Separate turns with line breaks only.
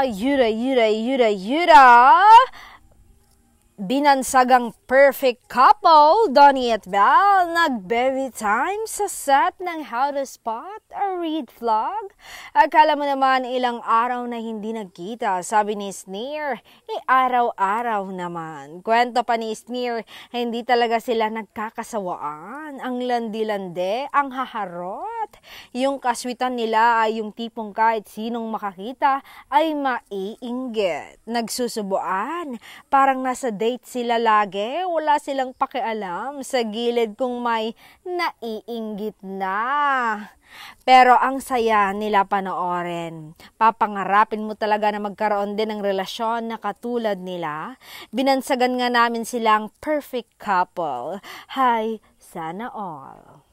Yuda. Binansagang perfect couple, Donnie at Belle, nag-baby time sa set ng How to Spot a Read vlog. Akala mo naman ilang araw na hindi nagkita, sabi ni Sneer, araw-araw naman. Kwento pa ni Sneer, hindi talaga sila nagkakasawaan. Ang landi-lande, ang haharot. Yung kaswitan nila ay yung tipong kahit sinong makakita ay maiinggit. Nagsusubuan, parang nasa date sila lagi, wala silang pakialam sa gilid kung may naiinggit na. Pero ang saya nila panoorin. Papangarapin mo talaga na magkaroon din ng relasyon na katulad nila. Binansagan nga namin silang perfect couple. Hi, sana all.